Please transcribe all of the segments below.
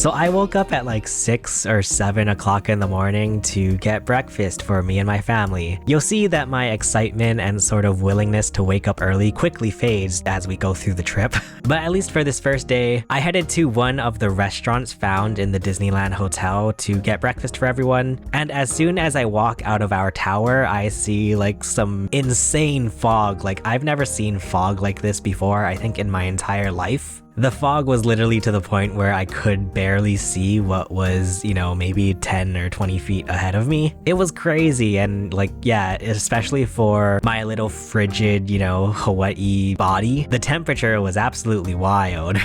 So I woke up at like 6 or 7 o'clock in the morning to get breakfast for me and my family. You'll see that my excitement and sort of willingness to wake up early quickly fades as we go through the trip. But at least for this first day, I headed to one of the restaurants found in the Disneyland hotel to get breakfast for everyone. And as soon as I walk out of our tower, I see like some insane fog. Like I've never seen fog like this before, I think in my entire life. The fog was literally to the point where I could barely see what was, you know, maybe 10 or 20 feet ahead of me. It was crazy, and like, yeah, especially for my little frigid, you know, Hawaii body, the temperature was absolutely wild.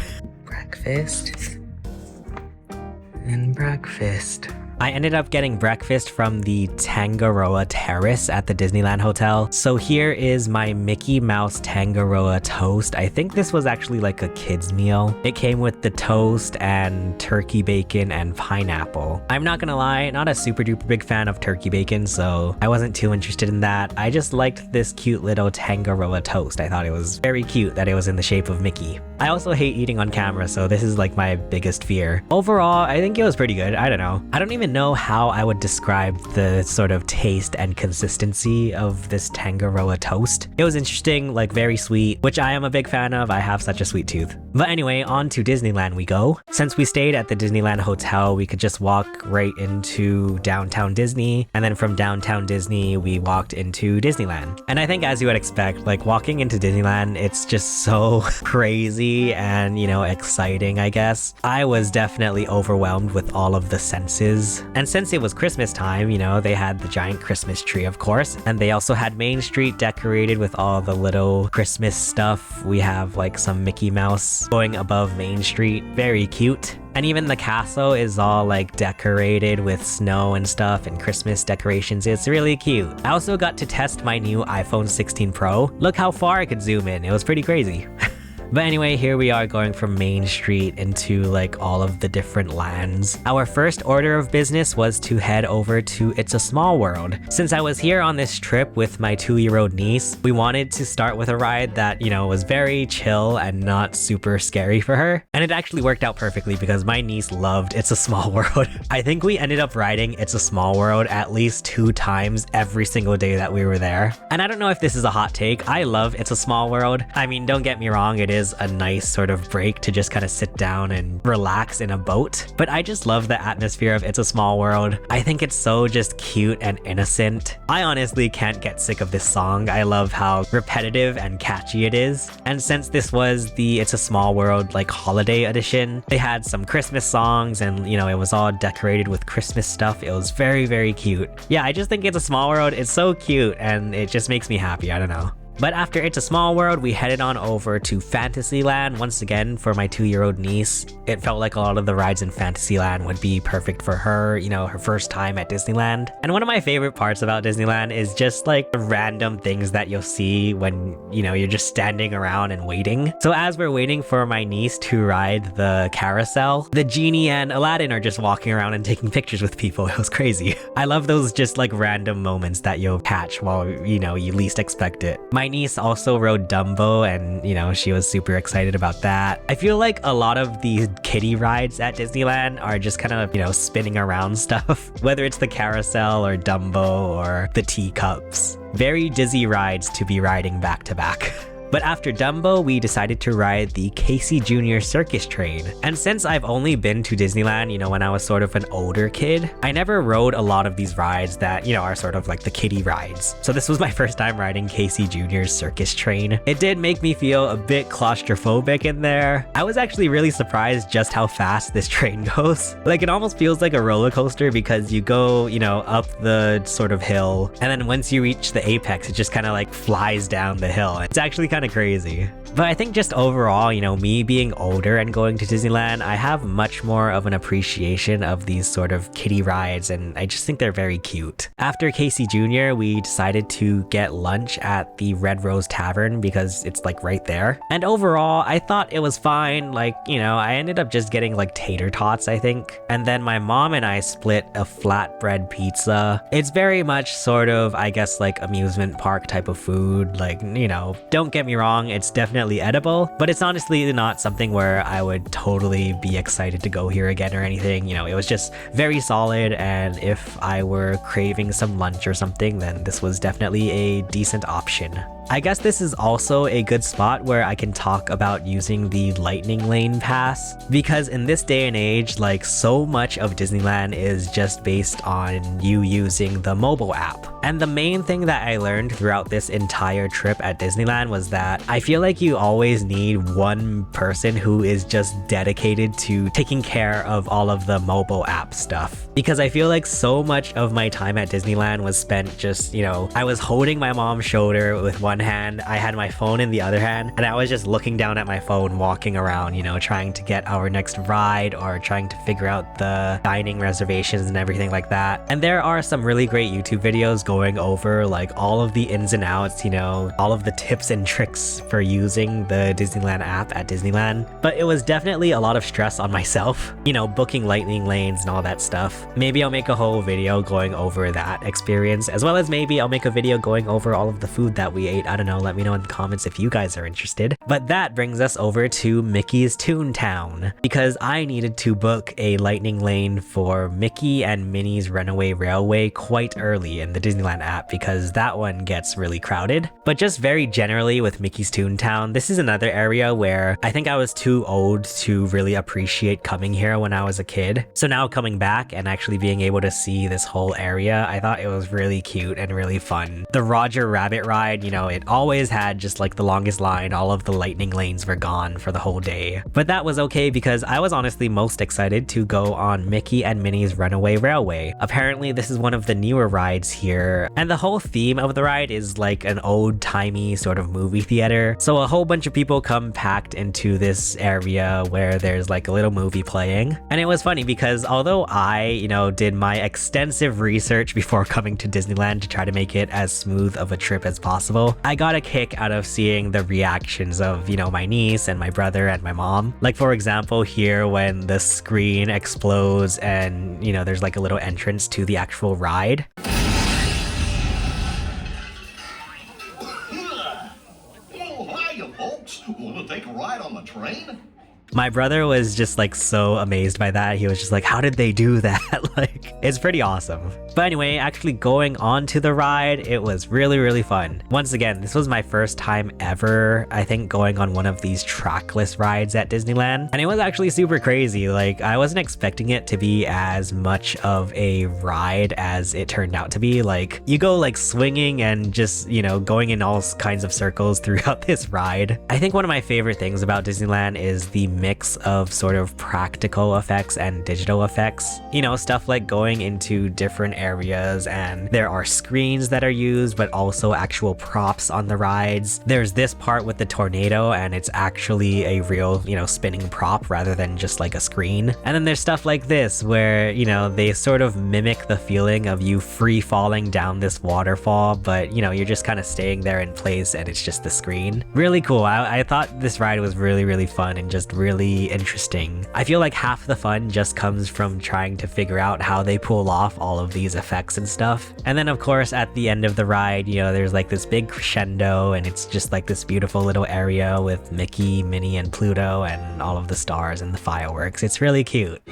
Breakfast and breakfast. I ended up getting breakfast from the Tangaroa Terrace at the Disneyland Hotel. So here is my Mickey Mouse Tangaroa toast. I think this was actually like a kid's meal. It came with the toast and turkey bacon and pineapple. I'm not gonna lie, not a super duper big fan of turkey bacon, so I wasn't too interested in that. I just liked this cute little Tangaroa toast. I thought it was very cute that it was in the shape of Mickey. I also hate eating on camera, so this is like my biggest fear. Overall, I think it was pretty good. I don't know. I don't even know how I would describe the sort of taste and consistency of this Tangaroa toast. It was interesting, like very sweet, which I am a big fan of. I have such a sweet tooth. But anyway, on to Disneyland we go. Since we stayed at the Disneyland Hotel, we could just walk right into downtown Disney, and then from downtown Disney, we walked into Disneyland. And I think as you would expect, like walking into Disneyland, it's just so crazy and, you know, exciting, I guess. I was definitely overwhelmed with all of the senses. And since it was Christmas time, you know, they had the giant Christmas tree, of course, and they also had Main Street decorated with all the little Christmas stuff. We have like some Mickey Mouse going above Main Street, very cute. And even the castle is all like decorated with snow and stuff and Christmas decorations. It's really cute. I also got to test my new iPhone 16 Pro. Look how far I could zoom in. It was pretty crazy. But anyway, here we are going from Main Street into like all of the different lands. Our first order of business was to head over to It's a Small World. Since I was here on this trip with my 2-year-old niece, we wanted to start with a ride that, you know, was very chill and not super scary for her. And it actually worked out perfectly because my niece loved It's a Small World. I think we ended up riding It's a Small World at least 2 times every single day that we were there. And I don't know if this is a hot take. I love It's a Small World. I mean, don't get me wrong, it is a nice sort of break to just kind of sit down and relax in a boat. But I just love the atmosphere of It's a Small World. I think it's so just cute and innocent. I honestly can't get sick of this song. I love how repetitive and catchy it is. And since this was the It's a Small World like holiday edition, they had some Christmas songs and, you know, it was all decorated with Christmas stuff. It was very, very cute. Yeah, I just think It's a Small World. It's so cute and it just makes me happy. I don't know. But after It's a Small World, we headed on over to Fantasyland once again for my 2-year-old niece. It felt like a lot of the rides in Fantasyland would be perfect for her, you know, her first time at Disneyland. And one of my favorite parts about Disneyland is just like the random things that you'll see when, you know, you're just standing around and waiting. So as we're waiting for my niece to ride the carousel, the genie and Aladdin are just walking around and taking pictures with people. It was crazy. I love those just like random moments that you'll catch while, you know, you least expect it. My niece also rode Dumbo and, you know, she was super excited about that. I feel like a lot of these kiddie rides at Disneyland are just kind of, you know, spinning around stuff, whether it's the carousel or Dumbo or the teacups. Very dizzy rides to be riding back to back. But after Dumbo, we decided to ride the Casey Jr. Circus Train. And since I've only been to Disneyland, you know, when I was sort of an older kid, I never rode a lot of these rides that, you know, are sort of like the kiddie rides. So this was my first time riding Casey Jr.'s Circus Train. It did make me feel a bit claustrophobic in there. I was actually really surprised just how fast this train goes. Like, it almost feels like a roller coaster because you go, you know, up the sort of hill, and then once you reach the apex, it just kind of like flies down the hill. It's actually kind of crazy. But I think just overall, you know, me being older and going to Disneyland, I have much more of an appreciation of these sort of kiddie rides, and I just think they're very cute. After Casey Jr., we decided to get lunch at the Red Rose Tavern because it's like right there. And overall, I thought it was fine. Like, you know, I ended up just getting like tater tots, I think. And then my mom and I split a flatbread pizza. It's very much sort of, I guess, like amusement park type of food. Like, you know, don't get me wrong, it's definitely definitely edible, but it's honestly not something where I would totally be excited to go here again or anything. You know, it was just very solid, and if I were craving some lunch or something, then this was definitely a decent option. I guess this is also a good spot where I can talk about using the Lightning Lane pass, because in this day and age, like, so much of Disneyland is just based on you using the mobile app. And the main thing that I learned throughout this entire trip at Disneyland was that I feel like you always need one person who is just dedicated to taking care of all of the mobile app stuff. Because I feel like so much of my time at Disneyland was spent just, you know, I was holding my mom's shoulder with one hand, I had my phone in the other hand, and I was just looking down at my phone, walking around, you know, trying to get our next ride or trying to figure out the dining reservations and everything like that. And there are some really great YouTube videos going over like all of the ins and outs, you know, all of the tips and tricks for using the Disneyland app at Disneyland. But it was definitely a lot of stress on myself, you know, booking lightning lanes and all that stuff. Maybe I'll make a whole video going over that experience, as well as maybe I'll make a video going over all of the food that we ate. I don't know, let me know in the comments if you guys are interested. But that brings us over to Mickey's Toontown, because I needed to book a lightning lane for Mickey and Minnie's Runaway Railway quite early in the Disneyland app, because that one gets really crowded. But just very generally with Mickey's Toontown, this is another area where I think I was too old to really appreciate coming here when I was a kid. So now coming back and actually being able to see this whole area, I thought it was really cute and really fun. The Roger Rabbit ride, you know, it always had just like the longest line. All of the lightning lanes were gone for the whole day. But that was okay, because I was honestly most excited to go on Mickey and Minnie's Runaway Railway. Apparently this is one of the newer rides here, and the whole theme of the ride is like an old-timey sort of movie theater. So a whole bunch of people come packed into this area where there's like a little movie playing. And it was funny because although I, you know, did my extensive research before coming to Disneyland to try to make it as smooth of a trip as possible, I got a kick out of seeing the reactions of, you know, my niece and my brother and my mom. Like, for example, here when the screen explodes and, you know, there's like a little entrance to the actual ride. Want to take a ride on the train? My brother was just like so amazed by that. He was just like, how did they do that? Like, it's pretty awesome. But anyway, actually going on to the ride, it was really, really fun. Once again, this was my first time ever, I think, going on one of these trackless rides at Disneyland. And it was actually super crazy. Like, I wasn't expecting it to be as much of a ride as it turned out to be. Like, you go like swinging and just, you know, going in all kinds of circles throughout this ride. I think one of my favorite things about Disneyland is the mix of sort of practical effects and digital effects. You know, stuff like going into different areas and there are screens that are used, but also actual props on the rides. There's this part with the tornado and it's actually a real, you know, spinning prop rather than just like a screen. And then there's stuff like this where, you know, they sort of mimic the feeling of you free falling down this waterfall, but, you know, you're just kind of staying there in place and it's just the screen. Really cool. I thought this ride was really, really fun and just really interesting. I feel like half the fun just comes from trying to figure out how they pull off all of these effects and stuff. And then of course at the end of the ride, you know, there's like this big crescendo and it's just like this beautiful little area with Mickey, Minnie, and Pluto and all of the stars and the fireworks. It's really cute.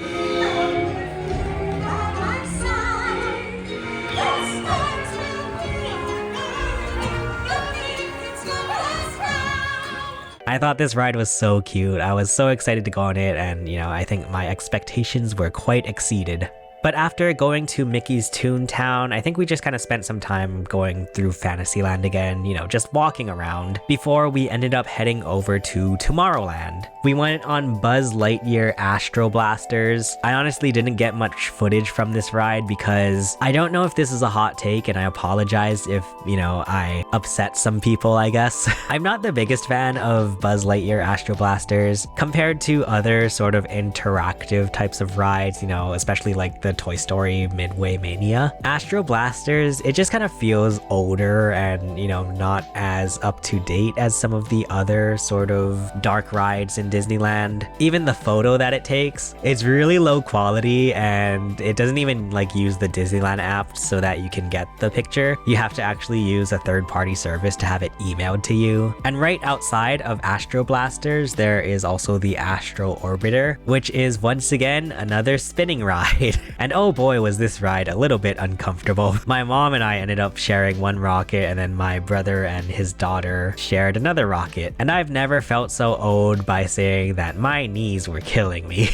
I thought this ride was so cute. I was so excited to go on it, and you know, I think my expectations were quite exceeded. But after going to Mickey's Toontown, I think we just kind of spent some time going through Fantasyland again, you know, just walking around, before we ended up heading over to Tomorrowland. We went on Buzz Lightyear Astro Blasters. I honestly didn't get much footage from this ride because I don't know if this is a hot take, and I apologize if, you know, I upset some people, I guess. I'm not the biggest fan of Buzz Lightyear Astro Blasters compared to other sort of interactive types of rides, you know, especially like the Toy Story Midway Mania. Astro Blasters, it just kind of feels older and, you know, not as up to date as some of the other sort of dark rides in Disneyland. Even the photo that it takes, it's really low quality, and it doesn't even like use the Disneyland app so that you can get the picture. You have to actually use a third-party service to have it emailed to you. And right outside of Astro Blasters, there is also the Astro Orbiter, which is once again another spinning ride. And oh boy, was this ride a little bit uncomfortable. My mom and I ended up sharing one rocket, and then my brother and his daughter shared another rocket. And I've never felt so old by saying that my knees were killing me.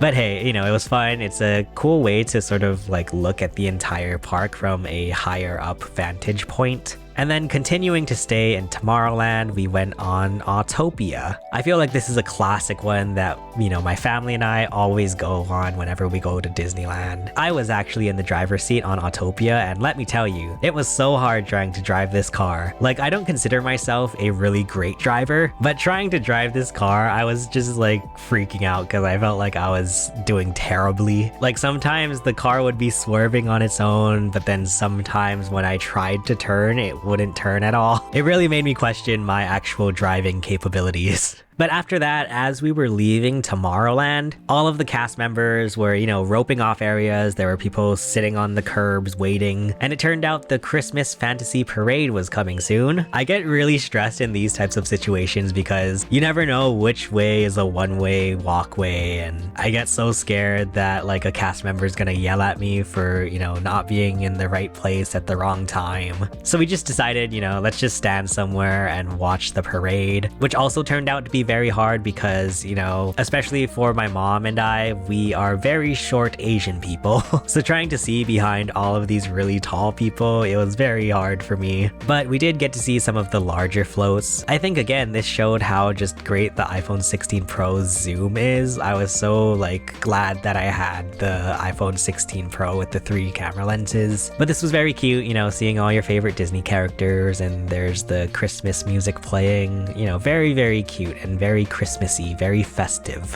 But hey, you know, it was fun. It's a cool way to sort of like look at the entire park from a higher up vantage point. And then continuing to stay in Tomorrowland, we went on Autopia. I feel like this is a classic one that, you know, my family and I always go on whenever we go to Disneyland. I was actually in the driver's seat on Autopia, and let me tell you, it was so hard trying to drive this car. Like, I don't consider myself a really great driver, but trying to drive this car, I was just like freaking out because I felt like I was doing terribly. Like, sometimes the car would be swerving on its own, but then sometimes when I tried to turn, it wouldn't turn at all. It really made me question my actual driving capabilities. But after that, as we were leaving Tomorrowland, all of the cast members were, you know, roping off areas. There were people sitting on the curbs waiting, and it turned out the Christmas Fantasy Parade was coming soon. I get really stressed in these types of situations because you never know which way is a one-way walkway, and I get so scared that like a cast member is gonna yell at me for, you know, not being in the right place at the wrong time. So we just decided, you know, let's just stand somewhere and watch the parade, which also turned out to be very hard because, you know, especially for my mom and I, we are very short Asian people. So trying to see behind all of these really tall people, it was very hard for me. But we did get to see some of the larger floats. I think again, this showed how just great the iPhone 16 Pro's zoom is. I was so like glad that I had the iPhone 16 Pro with the 3 camera lenses. But this was very cute, you know, seeing all your favorite Disney characters, and there's the Christmas music playing, you know, very, very cute and very Christmassy, very festive.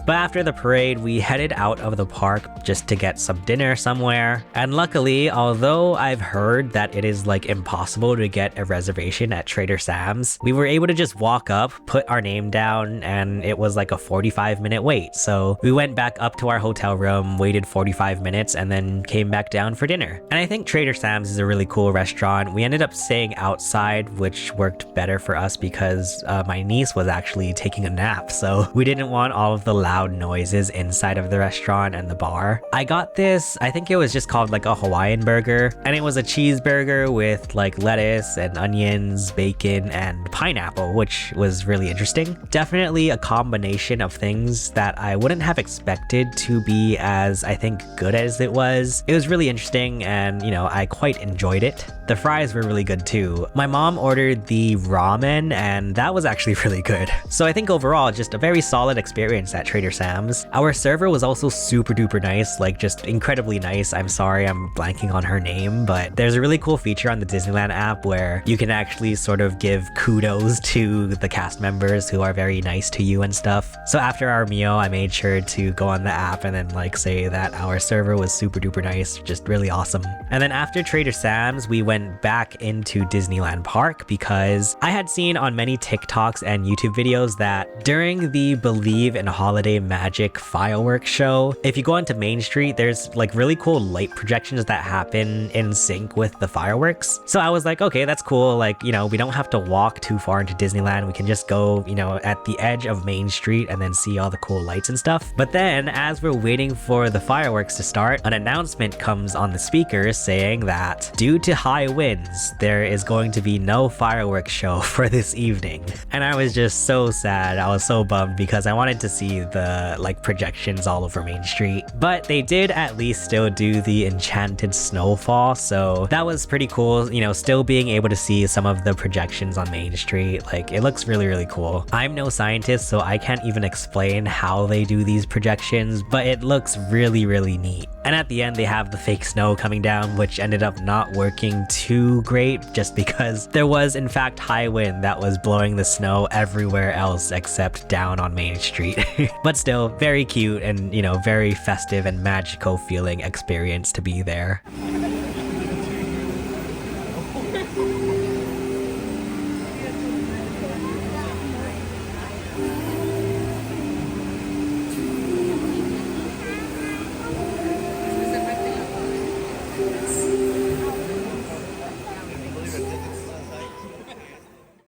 But after the parade, we headed out of the park just to get some dinner somewhere. And luckily, although I've heard that it is like impossible to get a reservation at Trader Sam's, we were able to just walk up, put our name down, and it was like a 45-minute wait. So we went back up to our hotel room, waited 45 minutes, and then came back down for dinner. And I think Trader Sam's is a really cool restaurant. We ended up staying outside, which worked better for us because my niece was actually taking a nap. So we didn't want all of the loud noises inside of the restaurant and the bar. I got this, I think it was just called like a Hawaiian burger, and it was a cheeseburger with like lettuce and onions, bacon, and pineapple, which was really interesting. Definitely a combination of things that I wouldn't have expected to be as, I think, good as it was. It was really interesting, and, you know, I quite enjoyed it. The fries were really good too. My mom ordered the ramen, and that was actually really good. So I think overall, just a very solid experience at Trader Sam's. Our server was also super duper nice, like just incredibly nice. I'm sorry I'm blanking on her name, but there's a really cool feature on the Disneyland app where you can actually sort of give kudos to the cast members who are very nice to you and stuff. So after our meal, I made sure to go on the app and then like say that our server was super duper nice, just really awesome. And then after Trader Sam's, we went back into Disneyland Park because I had seen on many TikToks and YouTube videos that during the Believe in Holiday Magic fireworks show, if you go onto Main Street, there's like really cool light projections that happen in sync with the fireworks. So I was like, okay, that's cool. Like, you know, we don't have to walk too far into Disneyland. We can just go, you know, at the edge of Main Street and then see all the cool lights and stuff. But then as we're waiting for the fireworks to start, an announcement comes on the speakers saying that due to high winds, there is going to be no fireworks show for this evening. And I was just so sad. I was so bummed because I wanted to see the like projections all over Main Street. But they did at least still do the enchanted snowfall, so that was pretty cool, you know, still being able to see some of the projections on Main Street. Like, it looks really, really cool. I'm no scientist, so I can't even explain how they do these projections, but it looks really, really neat. And at the end, they have the fake snow coming down, which ended up not working too great just because there was in fact high wind that was blowing the snow everywhere else except down on Main Street. But still, very cute and, you know, very festive and magical feeling experience to be there.